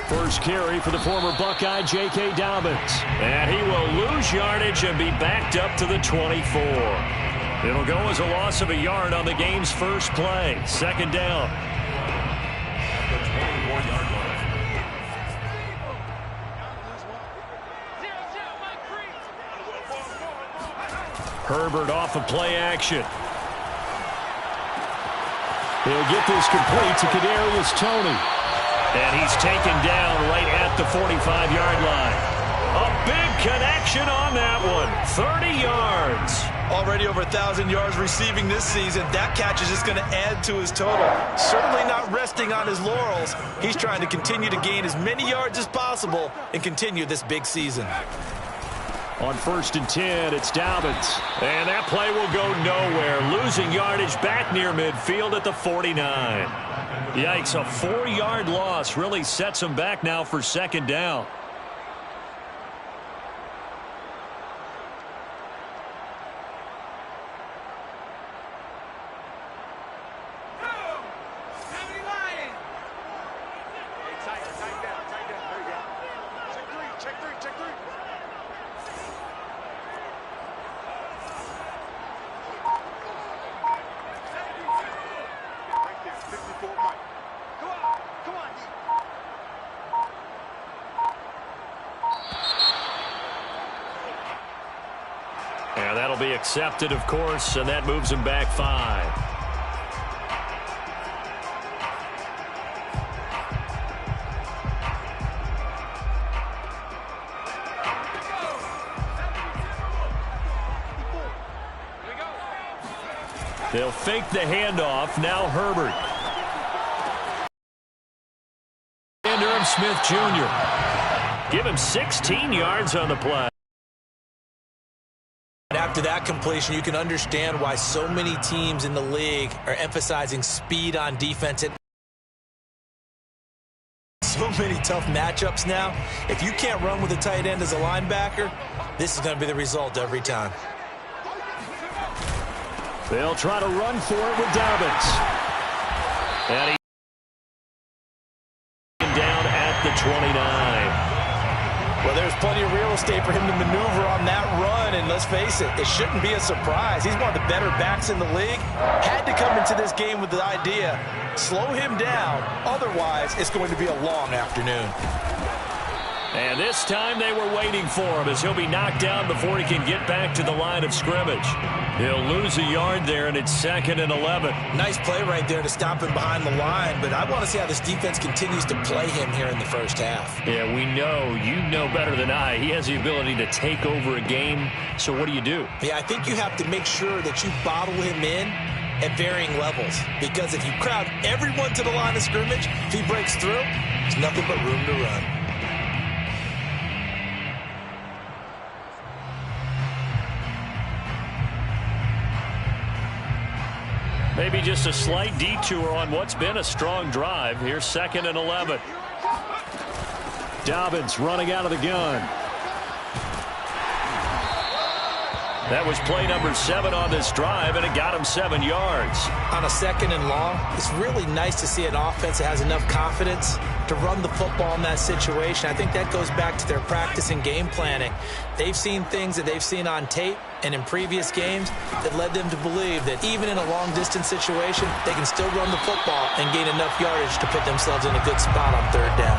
First carry for the former Buckeye, J.K. Dobbins. And he will lose yardage and be backed up to the 24. It'll go as a loss of a yard on the game's first play. Second down. Herbert off of play action. He'll get this complete to Kadarius Toney. And he's taken down right at the 45-yard line. A big connection on that one. 30 yards. Already over 1,000 yards receiving this season. That catch is just going to add to his total. Certainly not resting on his laurels. He's trying to continue to gain as many yards as possible and continue this big season. On 1st and 10, it's Dobbins. And that play will go nowhere. Losing yardage back near midfield at the 49. Yikes, a 4-yard loss really sets him back now for second down. And that'll be accepted, of course, and that moves him back 5. They'll fake the handoff. Now Herbert. And Irv Smith Jr. Give him 16 yards on the play. After that completion, you can understand why so many teams in the league are emphasizing speed on defense. So many tough matchups now. If you can't run with a tight end as a linebacker, this is going to be the result every time. They'll try to run for it with Dobbins. And he's down at the 29. Well, there's plenty of real estate for him to maneuver on that run, and let's face it, it shouldn't be a surprise. He's one of the better backs in the league. Had to come into this game with the idea, slow him down, otherwise it's going to be a long afternoon. And this time they were waiting for him as he'll be knocked down before he can get back to the line of scrimmage. He'll lose a yard there, and it's 2nd and 11. Nice play right there to stop him behind the line, but I want to see how this defense continues to play him here in the first half. Yeah, we know. You know better than I. He has the ability to take over a game, so what do you do? Yeah, I think you have to make sure that you bottle him in at varying levels, because if you crowd everyone to the line of scrimmage, if he breaks through, there's nothing but room to run. Maybe just a slight detour on what's been a strong drive. Here's 2nd and 11. Dobbins running out of the gun. That was play number 7 on this drive, and it got him 7 yards. On a 2nd and long, it's really nice to see an offense that has enough confidence to run the football in that situation. I think that goes back to their practice and game planning. They've seen things that they've seen on tape and in previous games that led them to believe that even in a long-distance situation, they can still run the football and gain enough yardage to put themselves in a good spot on 3rd down.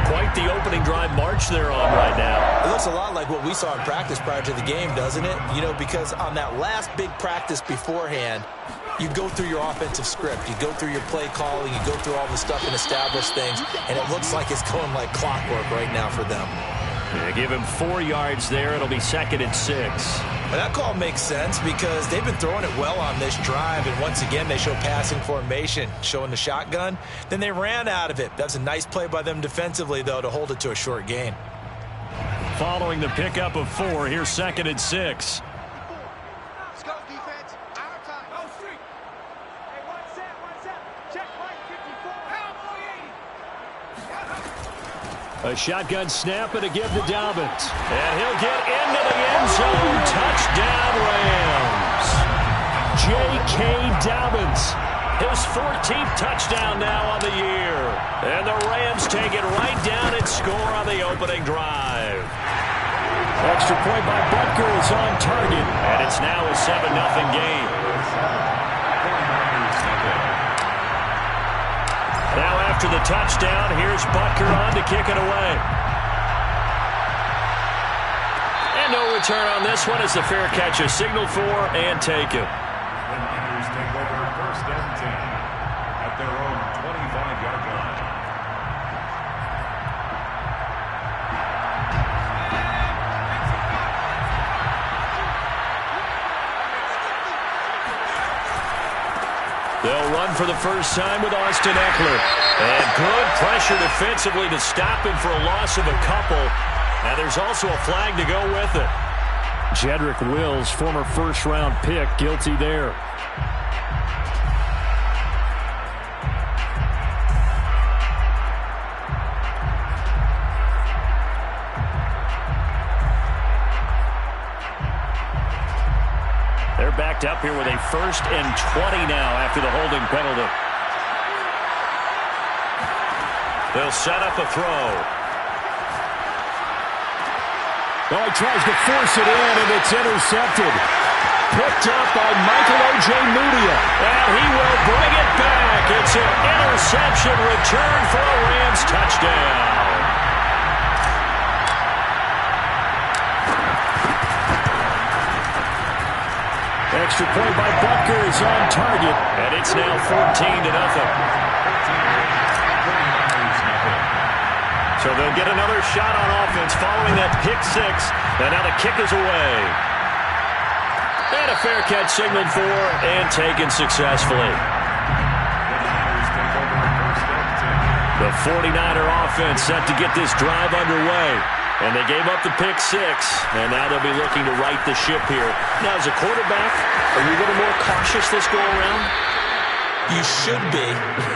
Quite the opening drive march they're on right now. It looks a lot like what we saw in practice prior to the game, doesn't it? You know, because on that last big practice beforehand, you go through your offensive script, you go through your play calling, you go through all the stuff and establish things, and it looks like it's going like clockwork right now for them. Yeah, give him 4 yards there. It'll be 2nd and 6. Well, that call makes sense because they've been throwing it well on this drive, and once again they show passing formation, showing the shotgun. Then they ran out of it. That's a nice play by them defensively, though, to hold it to a short gain. Following the pickup of 4, here's 2nd and 6. A shotgun snap and a give to Dobbins. And he'll get into the end zone. Touchdown, Rams. J.K. Dobbins His 14th touchdown now on the year. And the Rams take it right down and score on the opening drive. Extra point by Butker is on target. And it's now a 7-0 game. Now after the touchdown, here's Butker on to kick it away. And no return on this one as the fair catch is signaled for and taken. The Niners take over 1st and 10 at their own 25-yard line. They'll run for the first time with Austin Ekeler. And good pressure defensively to stop him for a loss of a couple. And there's also a flag to go with it. Jedrick Wills, former first-round pick, guilty there. They're backed up here with a 1st and 20 now after the holding penalty. They'll set up a throw. Oh, he tries to force it in, and it's intercepted. Picked up by Michael Ojemudia. And he will bring it back. It's an interception return for a Rams touchdown. Extra point by Butker is on target. And it's now 14-0. So they'll get another shot on offense following that pick six. And now the kick is away. And a fair catch signaled for and taken successfully. The 49er offense set to get this drive underway. And they gave up the pick six. And now they'll be looking to right the ship here. Now, as a quarterback, are you a little more cautious this go around? You should be,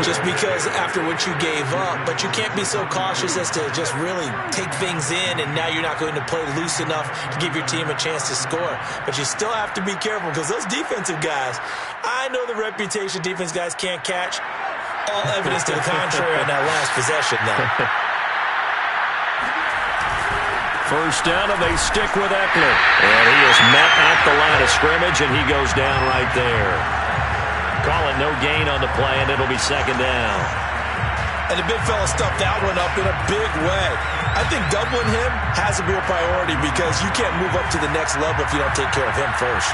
just because after what you gave up. But you can't be so cautious as to just really take things in, and now you're not going to play loose enough to give your team a chance to score. But you still have to be careful because those defensive guys, I know the reputation defense guys can't catch. All evidence to the contrary on that last possession, though. First down, and they stick with Ekeler. And he is met at the line of scrimmage, and he goes down right there. Call it no gain on the play, and it'll be 2nd down. And the big fella stuffed that one up in a big way. I think doubling him has a real priority because you can't move up to the next level if you don't take care of him first.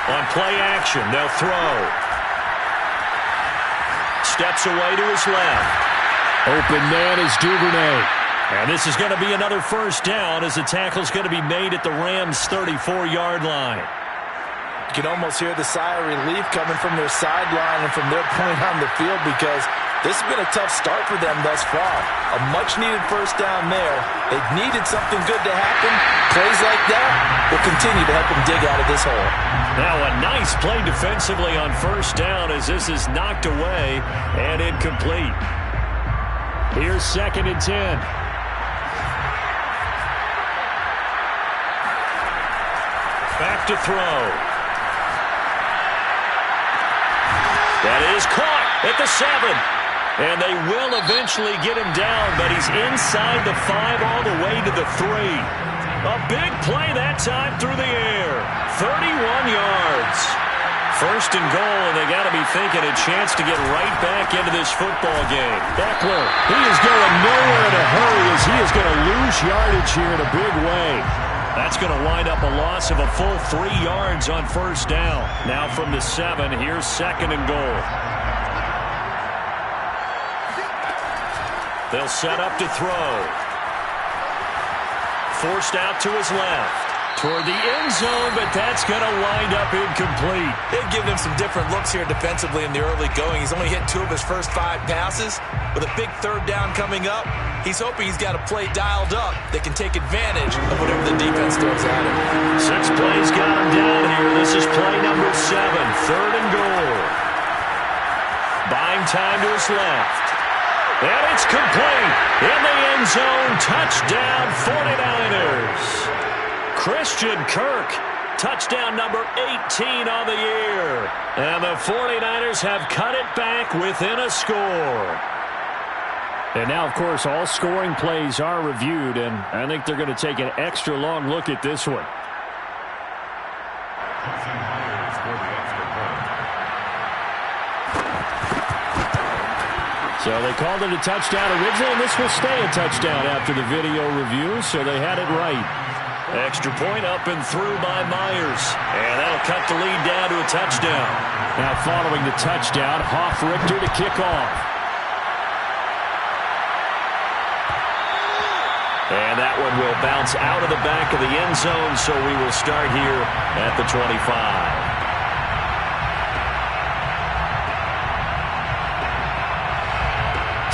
On play action, they'll throw. Steps away to his left. Open man is Duvernay. And this is going to be another first down as the tackle's going to be made at the Rams' 34-yard line. You can almost hear the sigh of relief coming from their sideline and from their point on the field because this has been a tough start for them thus far. A much-needed first down there. They've needed something good to happen. Plays like that will continue to help them dig out of this hole. Now a nice play defensively on first down as this is knocked away and incomplete. Here's 2nd and 10. Back to throw. That is caught at the 7. And they will eventually get him down, but he's inside the 5 all the way to the 3. A big play that time through the air. 31 yards. First and goal, and they got to be thinking a chance to get right back into this football game. Ekeler, he is going nowhere in a hurry as he is going to lose yardage here in a big way. That's going to wind up a loss of a full 3 yards on first down. Now from the 7, here's 2nd and goal. They'll set up to throw. Forced out to his left. Toward the end zone, but that's going to wind up incomplete. They've given him some different looks here defensively in the early going. He's only hit 2 of his first 5 passes. With a big 3rd down coming up, he's hoping he's got a play dialed up that can take advantage of whatever the defense throws at him. 6 plays got him down here. This is play number 7, 3rd and goal. Buying time to his left. And it's complete. In the end zone, touchdown 49ers. Christian Kirk Touchdown number 18 on the year. And the 49ers have cut it back within a score. And now, of course, all scoring plays are reviewed, and I think they're going to take an extra long look at this one. So they called it a touchdown originally, and this will stay a touchdown after the video review, so they had it right. Extra point up and through by Myers. And that'll cut the lead down to a touchdown. Now following the touchdown, Hoff-Richter to kick off. And that one will bounce out of the back of the end zone, so we will start here at the 25.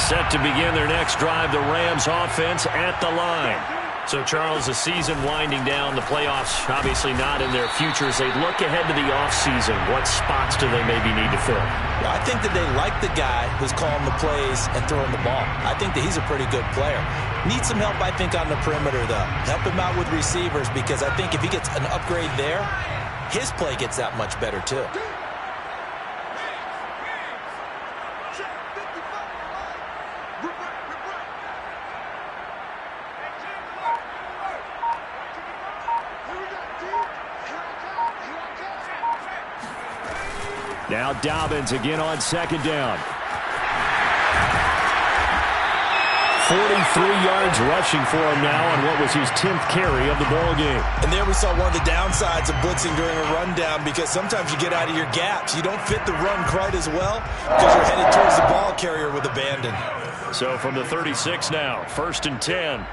Set to begin their next drive, the Rams offense at the line. So, Charles, the season winding down, the playoffs obviously not in their future. As they look ahead to the offseason, what spots do they maybe need to fill? Well, I think that they like the guy who's calling the plays and throwing the ball. I think that he's a pretty good player. Needs some help, I think, on the perimeter, though. Help him out with receivers, because I think if he gets an upgrade there, his play gets that much better, too. Now Dobbins again on second down. 43 yards rushing for him now on what was his 10th carry of the ball game. And there we saw one of the downsides of blitzing during a rundown, because sometimes you get out of your gaps. You don't fit the run quite as well because you're headed towards the ball carrier with abandon. So from the 36 now, 1st and 10.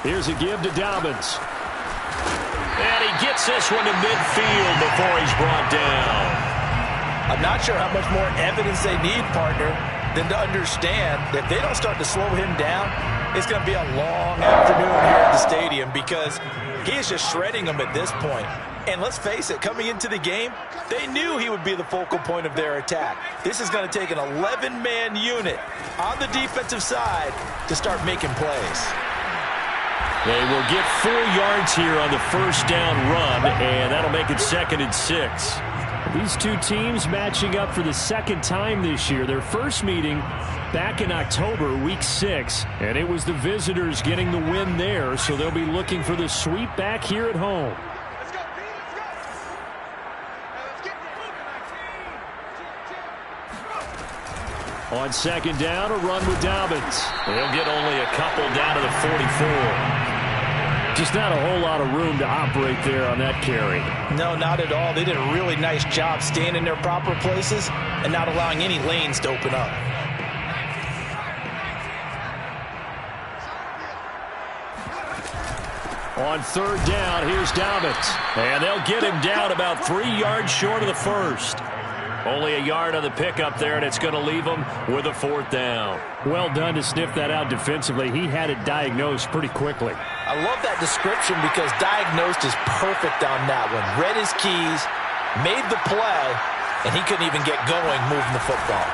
Here's a give to Dobbins. And he gets this one to midfield before he's brought down. I'm not sure how much more evidence they need, partner, than to understand that if they don't start to slow him down, it's going to be a long afternoon here at the stadium, because he is just shredding them at this point. And let's face it, coming into the game, they knew he would be the focal point of their attack. This is going to take an 11-man unit on the defensive side to start making plays. They will get 4 yards here on the first down run, and that'll make it 2nd and 6. These two teams matching up for the second time this year. Their first meeting back in October, week 6, and it was the visitors getting the win there, so they'll be looking for the sweep back here at home. On second down, a run with Dobbins. They'll get only a couple down to the 44. Just not a whole lot of room to operate there on that carry. No, not at all. They did a really nice job staying in their proper places and not allowing any lanes to open up. On third down, here's Dobbins. And they'll get him down about 3 yards short of the first. Only a yard on the pickup there, and it's going to leave him with a 4th down. Well done to sniff that out defensively. He had it diagnosed pretty quickly. I love that description, because diagnosed is perfect on that one. Read his keys, made the play, and he couldn't even get going moving the football.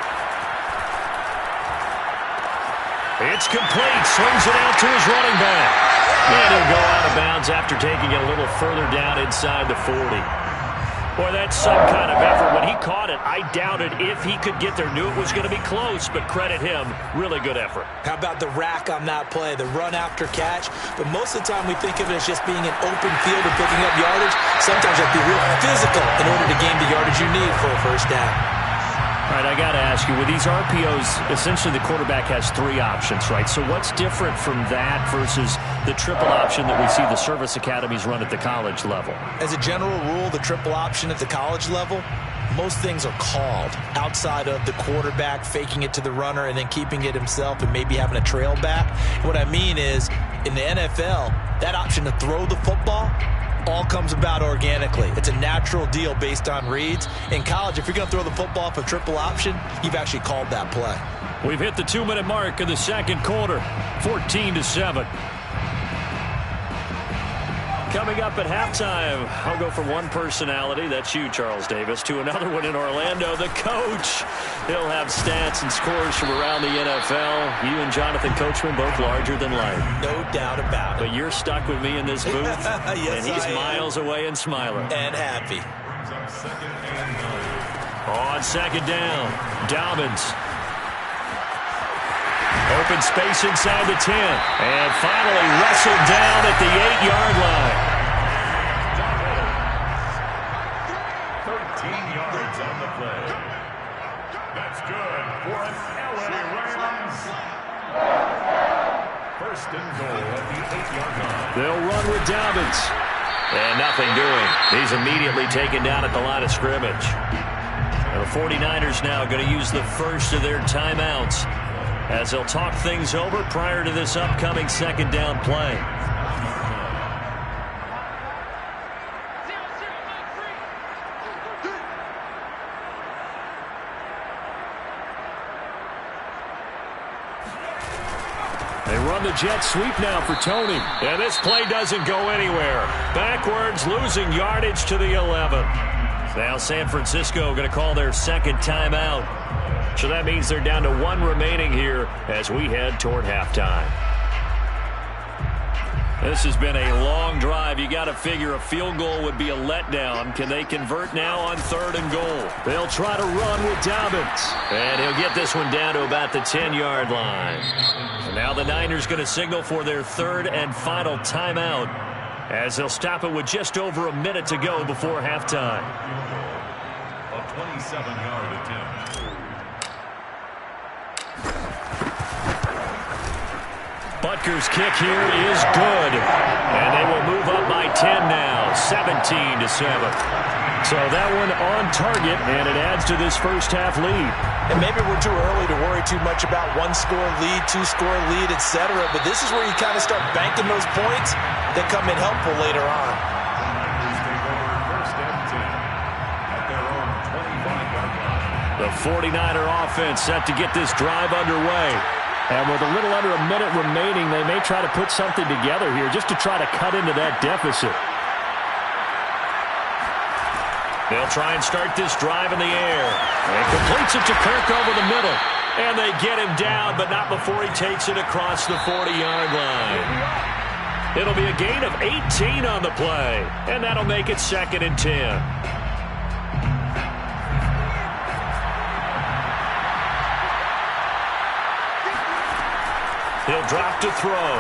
It's complete. Swings it out to his running back. And he'll go out of bounds after taking it a little further down inside the 40. Boy, that's some kind of effort. When he caught it, I doubted if he could get there. Knew it was going to be close, but credit him. Really good effort. How about the rack on that play, the run after catch? But most of the time we think of it as just being an open field and picking up yardage. Sometimes you have to be real physical in order to gain the yardage you need for a first down. All right, I got to ask you, with these RPOs, essentially the quarterback has 3 options, right? So what's different from that versus the triple option that we see the service academies run at the college level? As a general rule, the triple option at the college level, most things are called outside of the quarterback faking it to the runner and then keeping it himself and maybe having a trail back. What I mean is, in the NFL, that option to throw the football all comes about organically. It's a natural deal based on reads. In college, if you're going to throw the football for triple option, you've actually called that play. We've hit the 2-minute mark of the second quarter, 14-7. Coming up at halftime, I'll go from one personality, that's you, Charles Davis, to another one in Orlando, the coach. He'll have stats and scores from around the NFL. You and Jonathan Coachman both larger than life. No doubt about it. But you're stuck with me in this booth, yes, and he's miles away and smiling. And happy. On second down, Dobbins. Open space inside the 10. And finally wrestled down at the 8-yard line. 13 yards on the play. That's good for an LA Rams. First and goal at the 8-yard line. They'll run with Dobbins. And nothing doing. He's immediately taken down at the line of scrimmage. And the 49ers now going to use the first of their timeouts as they'll talk things over prior to this upcoming second down play. They run the jet sweep now for Tony. And this play doesn't go anywhere. Backwards, losing yardage to the 11. Now San Francisco going to call their second timeout. So that means they're down to one remaining here as we head toward halftime. This has been a long drive. You got to figure a field goal would be a letdown. Can they convert now on 3rd and goal? They'll try to run with Dobbins. And he'll get this one down to about the 10-yard line. And now the Niners going to signal for their third and final timeout as they'll stop it with just over a minute to go before halftime. A 27-yard attempt. Butker's kick here is good. And they will move up by 10 now, 17-7. So that one on target, and it adds to this first half lead. And maybe we're too early to worry too much about one-score lead, two-score lead, etc. But this is where you kind of start banking those points that come in helpful later on. Take over first and 10 at their own 25-yard line. The 49er offense set to get this drive underway. And with a little under a minute remaining, they may try to put something together here just to try to cut into that deficit. They'll try and start this drive in the air. And completes it to Kirk over the middle. And they get him down, but not before he takes it across the 40-yard line. It'll be a gain of 18 on the play. And that'll make it 2nd and 10. He'll drop to throw.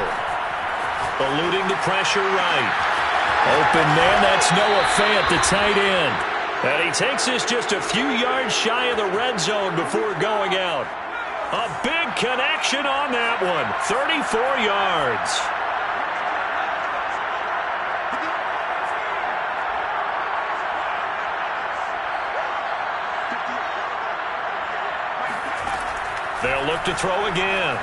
Eluding the pressure right. Open man, that's Noah Fant, the tight end. And he takes this just a few yards shy of the red zone before going out. A big connection on that one. 34 yards. They'll look to throw again.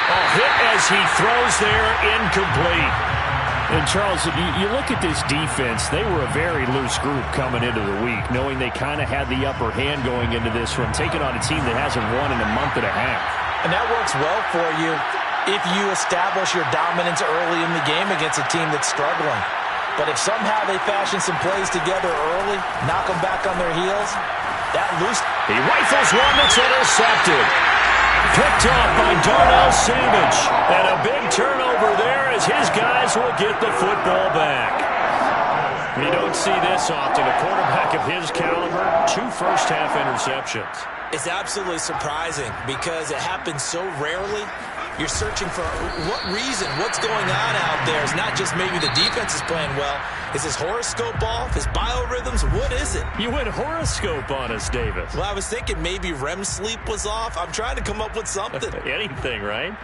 A hit as he throws there, incomplete. And, Charles, you look at this defense, they were a very loose group coming into the week, knowing they kind of had the upper hand going into this one, taking on a team that hasn't won in a month and a half. And that works well for you if you establish your dominance early in the game against a team that's struggling. But if somehow they fashion some plays together early, knock them back on their heels, that loose... He rifles one that's intercepted. Picked off by Darnell Savage. And a big turnover there as his guys will get the football back. You don't see this often. A quarterback of his caliber, 2 first-half interceptions. It's absolutely surprising because it happens so rarely. You're searching for what reason, what's going on out there. It's not just maybe the defense is playing well. Is his horoscope off? His biorhythms? What is it? You went horoscope on us, Davis. Well, I was thinking maybe REM sleep was off. I'm trying to come up with something. Anything, right?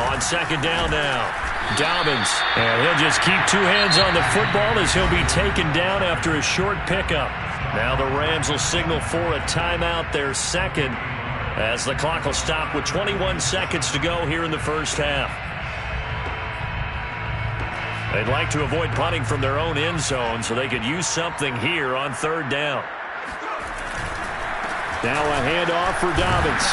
On second down now. Dobbins, and he'll just keep 2 hands on the football as he'll be taken down after a short pickup. Now the Rams will signal for a timeout, their second, as the clock will stop with 21 seconds to go here in the first half. They'd like to avoid punting from their own end zone so they could use something here on third down. Now a handoff for Dobbins.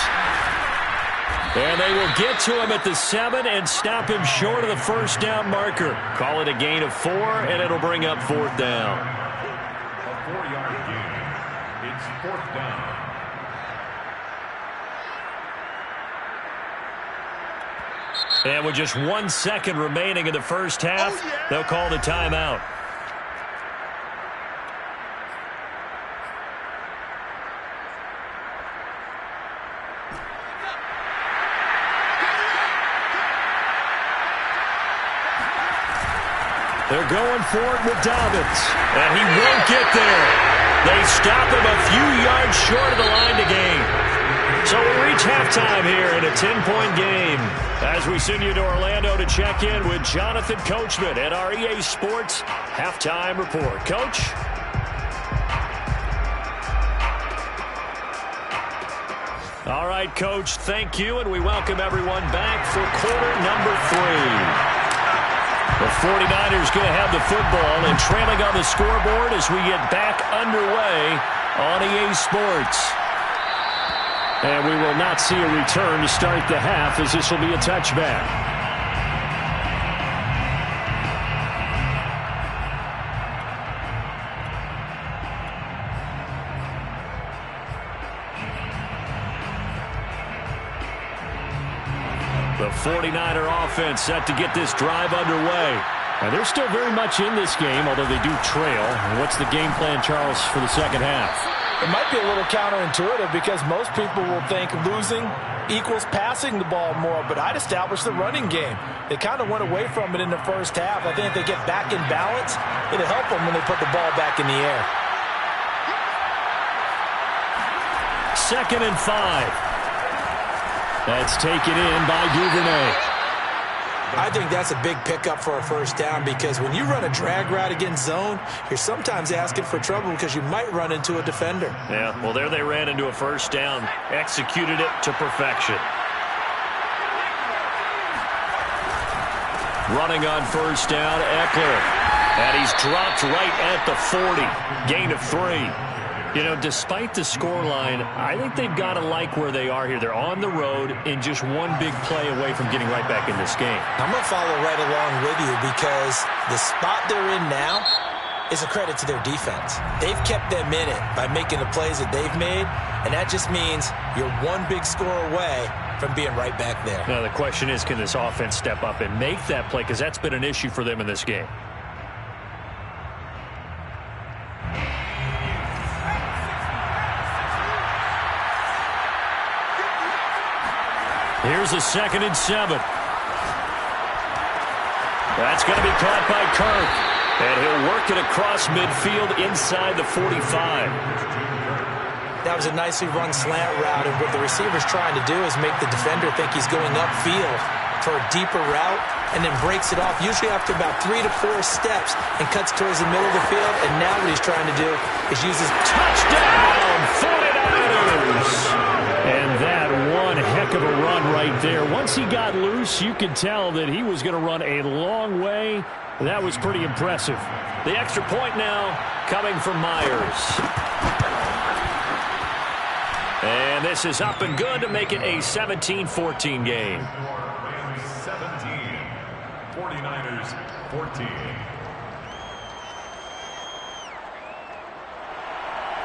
And they will get to him at the 7 and stop him short of the first down marker. Call it a gain of 4, and it'll bring up fourth down. A 4-yard gain. It's fourth down. And with just 1 second remaining in the first half, they'll call the timeout. They're going for it with Dobbins. And he won't get there. They stop him a few yards short of the line to gain. So we reach halftime here in a 10-point game. As we send you to Orlando to check in with Jonathan Coachman at our EA Sports Halftime Report. Coach? All right, Coach, thank you, and we welcome everyone back for quarter number 3. The 49ers going to have the football and trailing on the scoreboard as we get back underway on EA Sports. And we will not see a return to start the half, as this will be a touchback. The 49er offense set to get this drive underway. And they're still very much in this game, although they do trail. What's the game plan, Charles, for the second half? It might be a little counterintuitive because most people will think losing equals passing the ball more, but I'd establish the running game. They kind of went away from it in the first half. I think if they get back in balance, it'll help them when they put the ball back in the air. 2nd and 5. That's taken in by Duvernay. I think that's a big pickup for a first down because when you run a drag route against zone, you're sometimes asking for trouble because you might run into a defender. Yeah, well, there they ran into a first down, executed it to perfection. Running on first down, Eckler. And he's dropped right at the 40. Gain of 3. You know, despite the scoreline, I think they've got to like where they are here. They're on the road and just one big play away from getting right back in this game. I'm going to follow right along with you because the spot they're in now is a credit to their defense. They've kept them in it by making the plays that they've made, and that just means you're one big score away from being right back there. Now, the question is, can this offense step up and make that play? Because that's been an issue for them in this game. Here's a 2nd and 7. That's going to be caught by Kirk. And he'll work it across midfield inside the 45. That was a nicely run slant route, and what the receiver's trying to do is make the defender think he's going upfield for a deeper route and then breaks it off, usually after about 3 to 4 steps, and cuts towards the middle of the field. And now what he's trying to do is use his touchdown 49ers. And that one heck of a run right there. Once he got loose, you could tell that he was going to run a long way. That was pretty impressive. The extra point now coming from Myers. And this is up and good to make it a 17-14 game. 17, 49ers 14.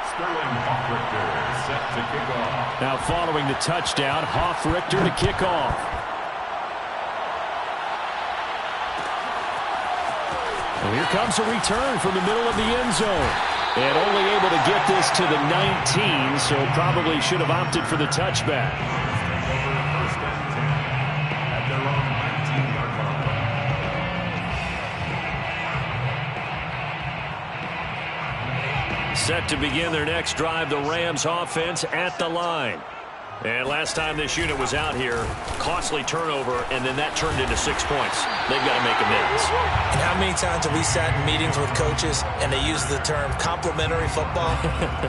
Sterling Hofrichter set to kick off. Now following the touchdown, Hofrichter to kick off. And here comes a return from the middle of the end zone. And only able to get this to the 19, so probably should have opted for the touchback. First and 10 at their own 19-yard line. Set to begin their next drive, the Rams offense at the line. And last time this unit was out here, costly turnover, and then that turned into 6 points. They've got to make amends. And how many times have we sat in meetings with coaches and they use the term complementary football?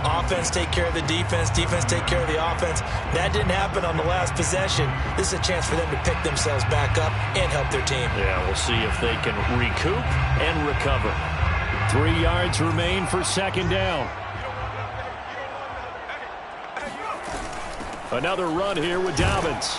Offense take care of the defense, defense take care of the offense. That didn't happen on the last possession. This is a chance for them to pick themselves back up and help their team. Yeah, we'll see if they can recoup and recover. 3 yards remain for second down. Another run here with Dobbins.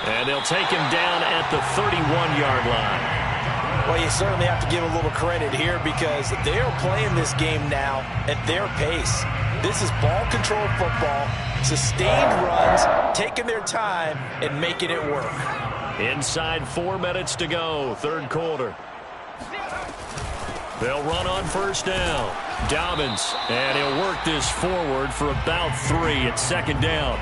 And they'll take him down at the 31-yard line. Well, you certainly have to give a little credit here because they're playing this game now at their pace. This is ball control football, sustained runs, taking their time and making it work. Inside 4 minutes to go, third quarter. They'll run on first down. Dobbins, and he'll work this forward for about 3 at second down.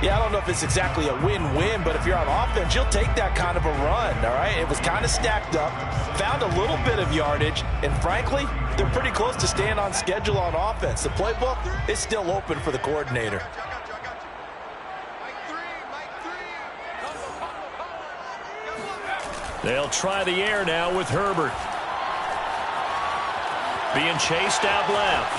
Yeah, I don't know if it's exactly a win-win, but if you're on offense, you'll take that kind of a run, all right? It was kind of stacked up, found a little bit of yardage, and frankly, they're pretty close to staying on schedule on offense. The playbook is still open for the coordinator. They'll try the air now with Herbert. Being chased out left.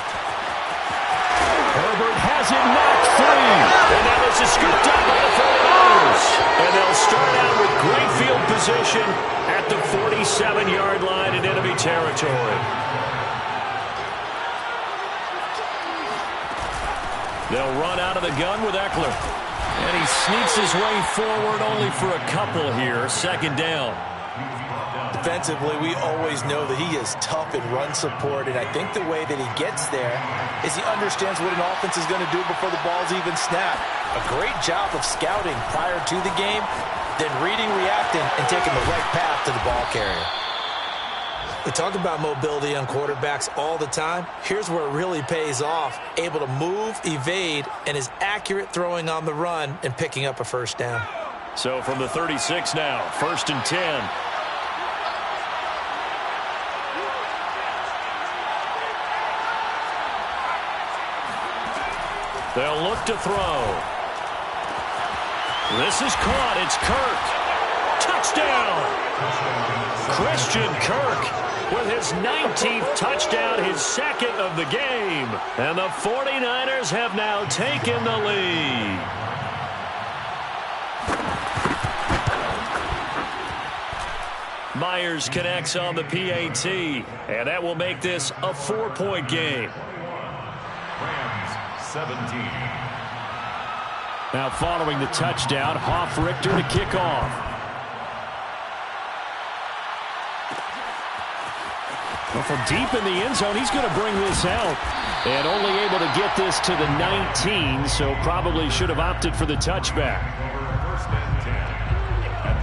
Herbert has it knocked free. And now this is scooped up by the 49ers. And they'll start out with great field position at the 47-yard line in enemy territory. They'll run out of the gun with Eckler. And he sneaks his way forward only for a couple here. Second down. Defensively, we always know that he is tough in run support, and I think the way that he gets there is he understands what an offense is going to do before the ball's even snapped. A great job of scouting prior to the game, then reading, reacting, and taking the right path to the ball carrier. We talk about mobility on quarterbacks all the time. Here's where it really pays off. Able to move, evade, and is accurate throwing on the run and picking up a first down. So from the 36 now, 1st and 10. They'll look to throw. This is caught. It's Kirk. Touchdown! Christian Kirk with his 19th touchdown, his second of the game. And the 49ers have now taken the lead. Myers connects on the PAT, and that will make this a 4-point game. 17. Now following the touchdown, Hoff-Richter to kick off. Well, from deep in the end zone, he's going to bring this out. And only able to get this to the 19, so probably should have opted for the touchback.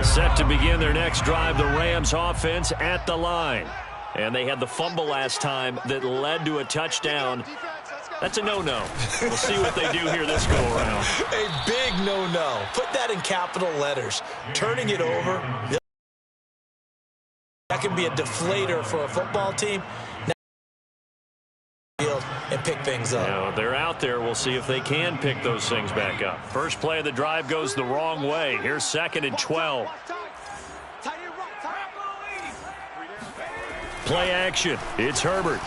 Set to begin their next drive, the Rams offense at the line. And they had the fumble last time that led to a touchdown. That's a no-no. We'll see what they do here this go-around. A big no-no. Put that in capital letters. Turning it over, that can be a deflator for a football team. Now, and pick things up. You know, they're out there. We'll see if they can pick those things back up. First play of the drive goes the wrong way. Here's 2nd and 12. Play action. It's Herbert.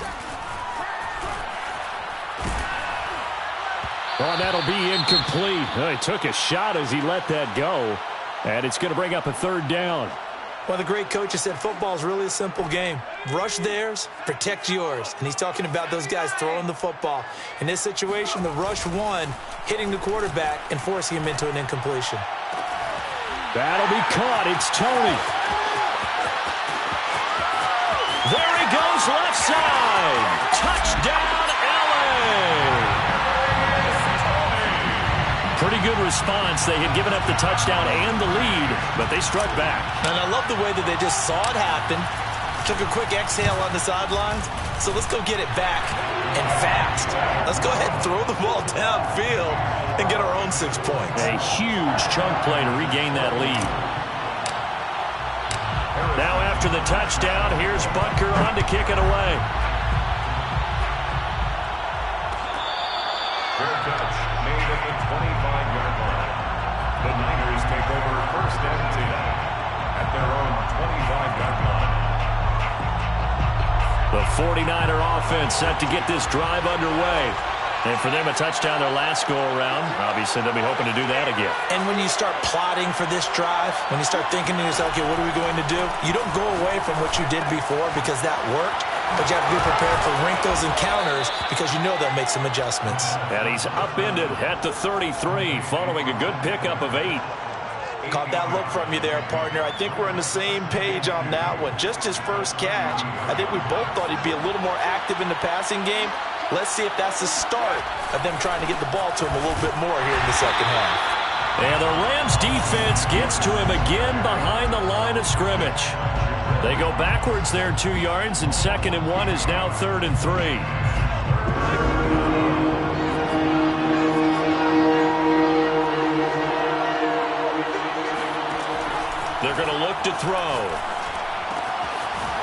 Oh, that'll be incomplete. Oh, he took a shot as he let that go. And it's going to bring up a 3rd down. Well, the great coach has said football is really a simple game. Rush theirs, protect yours. And he's talking about those guys throwing the football. In this situation, the rush one, hitting the quarterback and forcing him into an incompletion. That'll be caught. It's Tony. There he goes, left side. Touchdown, LA. Pretty good response. They had given up the touchdown and the lead, but they struck back. And I love the way that they just saw it happen, took a quick exhale on the sidelines. So let's go get it back and fast. Let's go ahead and throw the ball downfield and get our own 6 points. A huge chunk play to regain that lead. Now after the touchdown, here's Butker on to kick it away. Fair catch made at the 25-yard line. The Niners take over first and 10 at their own 25-yard line. The 49er offense set to get this drive underway. And for them, a touchdown their last go-around. Obviously, they'll be hoping to do that again. And when you start plotting for this drive, when you start thinking to yourself, okay, what are we going to do? You don't go away from what you did before because that worked, but you have to be prepared for wrinkles and counters because you know they'll make some adjustments. And he's upended at the 33 following a good pickup of 8. Caught that look from you there, partner. I think we're on the same page on that one. Just his first catch. I think we both thought he'd be a little more active in the passing game. Let's see if that's the start of them trying to get the ball to him a little bit more here in the second half. And the Rams defense gets to him again behind the line of scrimmage. They go backwards there 2 yards, and 2nd and 1 is now 3rd and 3. They're going to look to throw.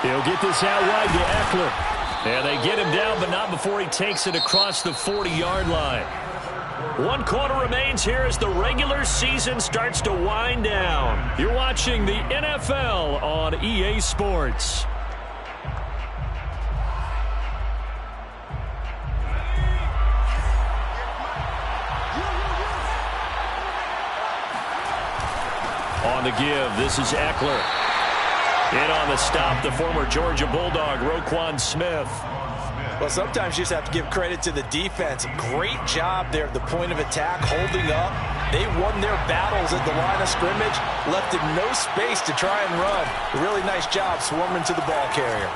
He'll get this out wide to Eckler. And they get him down, but not before he takes it across the 40-yard line. 1 quarter remains here as the regular season starts to wind down. You're watching the NFL on EA Sports. On the give, this is Eckler. In on the stop, the former Georgia Bulldog, Roquan Smith. Well, sometimes you just have to give credit to the defense. Great job there at the point of attack, holding up. They won their battles at the line of scrimmage, left him no space to try and run. A really nice job swarming to the ball carrier.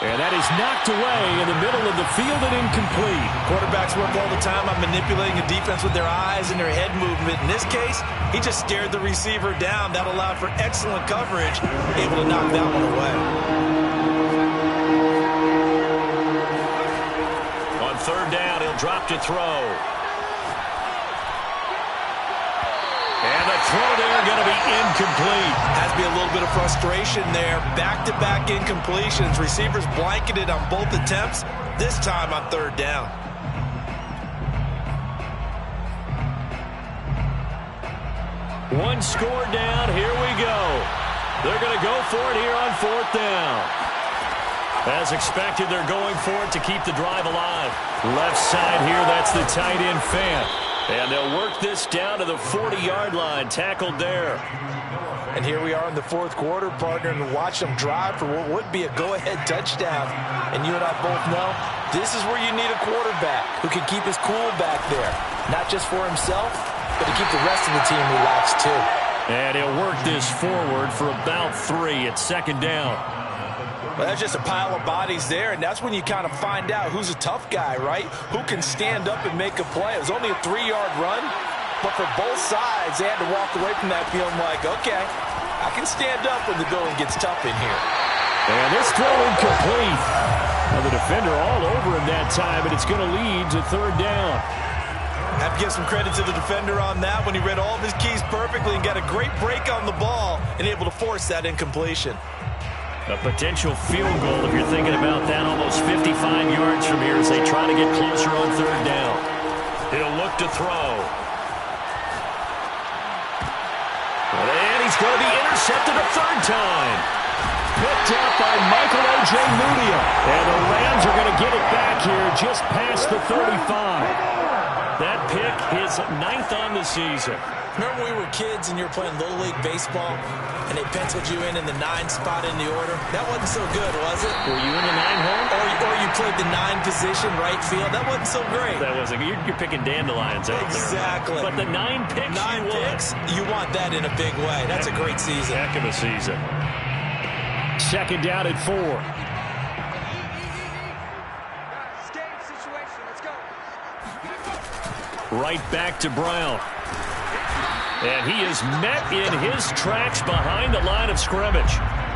And that is knocked away in the middle of the field and incomplete. Quarterbacks work all the time on manipulating a defense with their eyes and their head movement. In this case, he just stared the receiver down. That allowed for excellent coverage, able to knock that one away. On 3rd down, he'll drop to throw. And the throw there going to be incomplete. Has to be a little bit of frustration there. Back-to-back incompletions. Receivers blanketed on both attempts, this time on 3rd down. One score down. Here we go. They're going to go for it here on 4th down. As expected, they're going for it to keep the drive alive. Left side here, that's the tight end Fant. And they'll work this down to the 40-yard line, tackled there. And here we are in the 4th quarter, partner, and watch them drive for what would be a go-ahead touchdown. And you and I both know this is where you need a quarterback who can keep his cool back there. Not just for himself, but to keep the rest of the team relaxed too. And he'll work this forward for about 3 at 2nd down. Well, that's just a pile of bodies there, and that's when you kind of find out who's a tough guy, right? Who can stand up and make a play. It was only a 3-yard run, but for both sides, they had to walk away from that feeling like, okay, I can stand up when the going gets tough in here. And this throw incomplete. Now the defender all over him that time, and it's going to lead to 3rd down. Have to give some credit to the defender on that when he read all of his keys perfectly and got a great break on the ball and able to force that incompletion. A potential field goal, if you're thinking about that, almost 55 yards from here as they try to get closer on 3rd down. He'll look to throw. And he's going to be intercepted a 3rd time. Picked up by Michael O.J. Mudia. And the Rams are going to get it back here just past the 35. That pick, his 9th on the season. Remember when we were kids and you were playing Little League Baseball and they penciled you in the 9 spot in the order? That wasn't so good, was it? Were you in the 9 hole? Or you played the 9 position, right field? That wasn't so great. That wasn't. You're picking dandelions out there. Exactly. But the 9 picks 9 picks, you want that in a big way. That's a great season. Heck of a season. 2nd down at 4. Right back to Brown. And he is met in his tracks behind the line of scrimmage.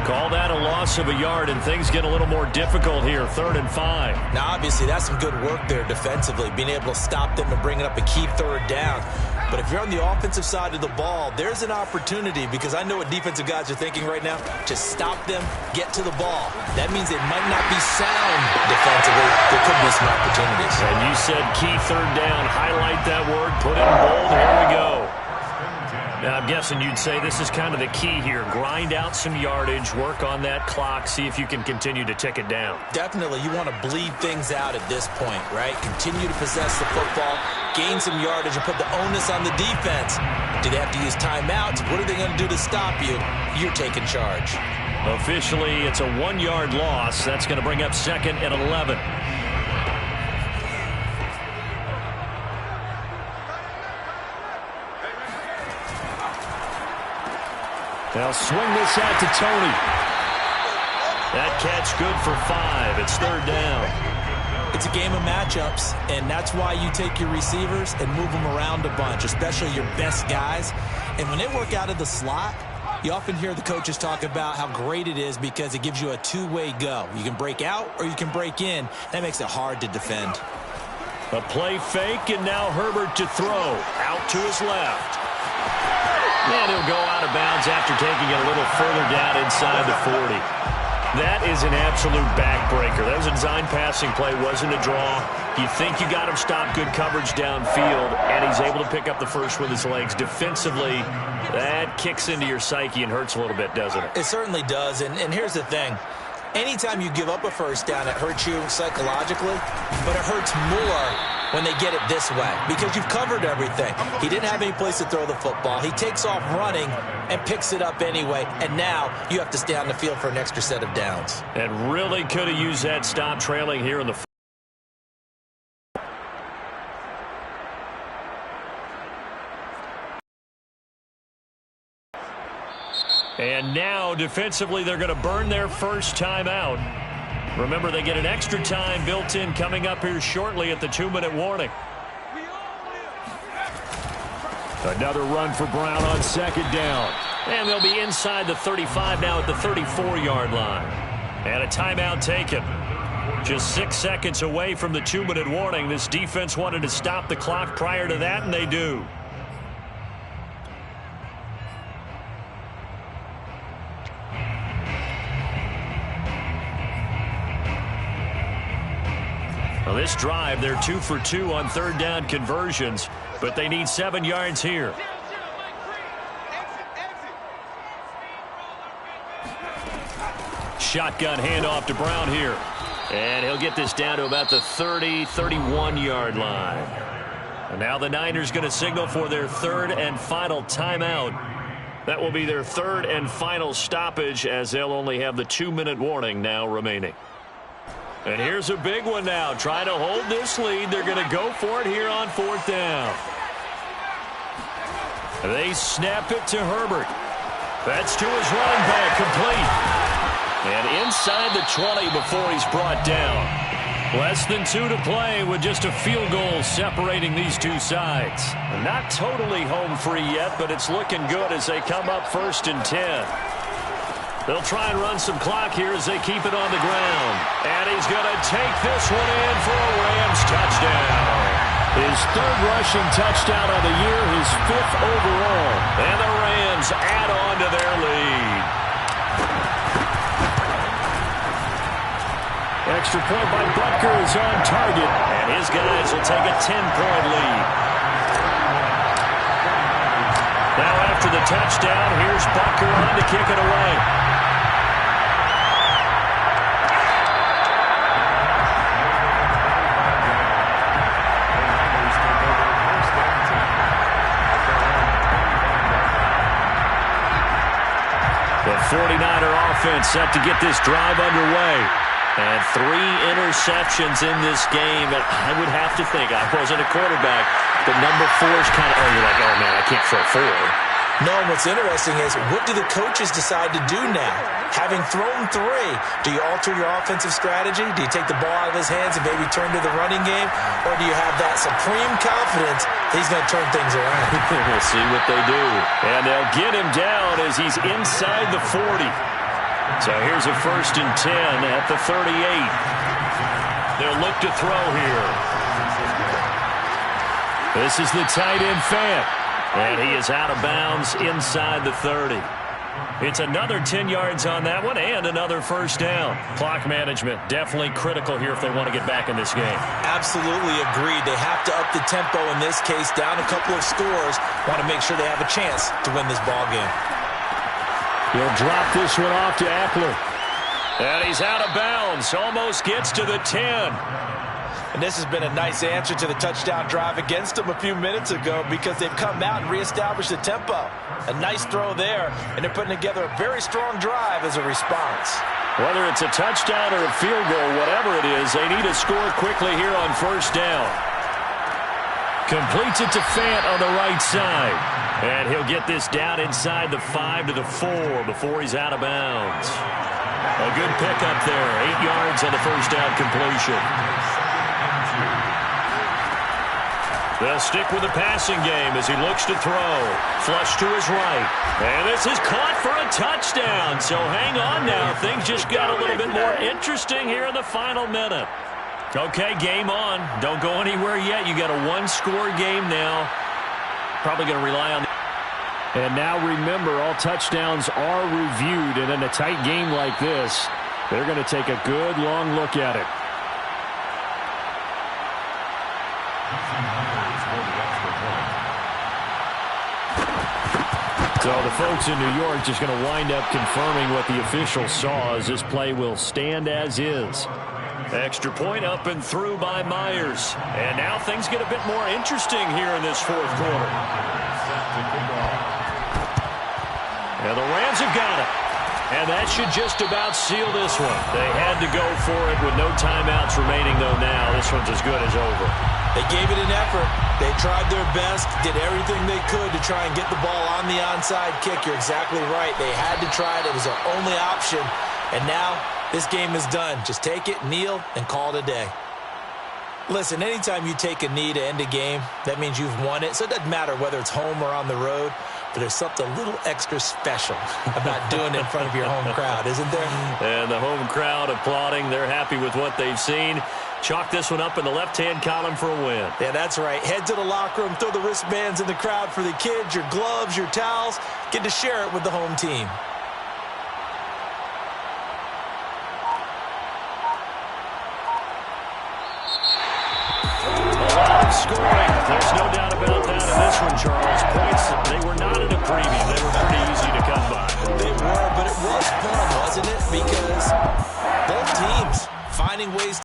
Call that a loss of a yard, and things get a little more difficult here, 3rd and 5. Now, obviously, that's some good work there defensively, being able to stop them and bring it up and keep 3rd down. But if you're on the offensive side of the ball, there's an opportunity, because I know what defensive guys are thinking right now. Just stop them, get to the ball. That means they might not be sound defensively. There could be some opportunities. And you said key third down. Highlight that word, put it in bold. Here we go. Now, I'm guessing you'd say this is kind of the key here. Grind out some yardage, work on that clock, see if you can continue to tick it down. Definitely, you want to bleed things out at this point, right? Continue to possess the football, gain some yardage, and put the onus on the defense. Do they have to use timeouts? What are they going to do to stop you? You're taking charge. Officially, it's a 1-yard loss. That's going to bring up 2nd and 11. They'll swing this out to Tony. That catch good for 5. It's 3rd down. It's a game of matchups, and that's why you take your receivers and move them around a bunch, especially your best guys. And when they work out of the slot, you often hear the coaches talk about how great it is because it gives you a two-way go. You can break out or you can break in. That makes it hard to defend. A play fake, and now Herbert to throw. Out to his left. And he'll go out of bounds after taking it a little further down inside the 40. That is an absolute backbreaker. That was a design passing play, wasn't a draw. You think you got him stopped, good coverage downfield, and he's able to pick up the first with his legs. Defensively, that kicks into your psyche and hurts a little bit, doesn't it? It certainly does, and here's the thing. Anytime you give up a first down, it hurts you psychologically, but it hurts more when they get it this way because you've covered everything. He didn't have any place to throw the football. He takes off running and picks it up anyway, and now you have to stay on the field for an extra set of downs. And really could have used that stop trailing here in the And now, defensively, they're going to burn their first timeout. Remember, they get an extra time built in coming up here shortly at the 2-minute warning. Another run for Brown on 2nd down. And they'll be inside the 35 now at the 34-yard line. And a timeout taken. Just 6 seconds away from the 2-minute warning. This defense wanted to stop the clock prior to that, and they do. Well, this drive, they're 2 for 2 on 3rd down conversions, but they need 7 yards here. Shotgun handoff to Brown here. And he'll get this down to about the 30, 31-yard line. And now the Niners going to signal for their 3rd and final timeout. That will be their 3rd and final stoppage as they'll only have the 2-minute warning now remaining. And here's a big one now. Trying to hold this lead. They're going to go for it here on 4th down. They snap it to Herbert. That's to his running back, complete. And inside the 20 before he's brought down. Less than 2 to play with just a field goal separating these two sides. Not totally home free yet, but it's looking good as they come up 1st and 10. They'll try and run some clock here as they keep it on the ground. And he's going to take this one in for a Rams touchdown. His 3rd rushing touchdown of the year, his 5th overall. And the Rams add on to their lead. Extra point by Butker is on target. And his guys will take a 10-point lead. Now after the touchdown, here's Butker on to kick it away. The 49er offense set to get this drive underway. And 3 interceptions in this game. And I would have to think, I wasn't a quarterback, but number 4 is kind of, you're like, oh, man, I can't throw 4. No, what's interesting is what do the coaches decide to do now? Having thrown 3, do you alter your offensive strategy? Do you take the ball out of his hands and maybe turn to the running game? Or do you have that supreme confidence that he's going to turn things around? We'll see what they do. And they'll get him down as he's inside the 40. So here's a 1st and 10 at the 38. They'll look to throw here. This is the tight end Fant. And he is out of bounds inside the 30. It's another 10 yards on that one and another first down. Clock management definitely critical here if they want to get back in this game. Absolutely agreed. They have to up the tempo in this case, down a couple of scores. Want to make sure they have a chance to win this ball game. He'll drop this one off to Eckler. And he's out of bounds. Almost gets to the 10. And this has been a nice answer to the touchdown drive against them a few minutes ago because they've come out and reestablished the tempo. A nice throw there, and they're putting together a very strong drive as a response. Whether it's a touchdown or a field goal, whatever it is, they need to score quickly here on first down. Completes it to Fant on the right side. And he'll get this down inside the 5 to the 4 before he's out of bounds. A good pickup there. 8 yards on the first down completion. They'll stick with the passing game as he looks to throw. Flush to his right. And this is caught for a touchdown. So hang on now. Things just got a little bit more interesting here in the final minute. Okay, game on. Don't go anywhere yet. You got a one-score game now. Probably going to rely on... And now remember, all touchdowns are reviewed. And in a tight game like this, they're going to take a good long look at it. So the folks in New York just going to wind up confirming what the officials saw as this play will stand as is. Extra point up and through by Myers. And now things get a bit more interesting here in this fourth quarter. And the Rams have got it. And that should just about seal this one. They had to go for it with no timeouts remaining, though now this one's as good as over. They gave it an effort. They tried their best, did everything they could to try and get the ball on the onside kick. You're exactly right. They had to try it. It was their only option. And now this game is done. Just take it, kneel, and call it a day. Listen, anytime you take a knee to end a game, that means you've won it. So it doesn't matter whether it's home or on the road. But there's something a little extra special about doing it in front of your home crowd, isn't there? And the home crowd applauding. They're happy with what they've seen. Chalk this one up in the left-hand column for a win. Yeah, that's right. Head to the locker room, throw the wristbands in the crowd for the kids, your gloves, your towels. Get to share it with the home team. A lot of scoring. There's no doubt about that in this one, Charles. Points, they were not in a preview. They were pretty easy to come by. They were, but it was fun, wasn't it? Because both teams finding ways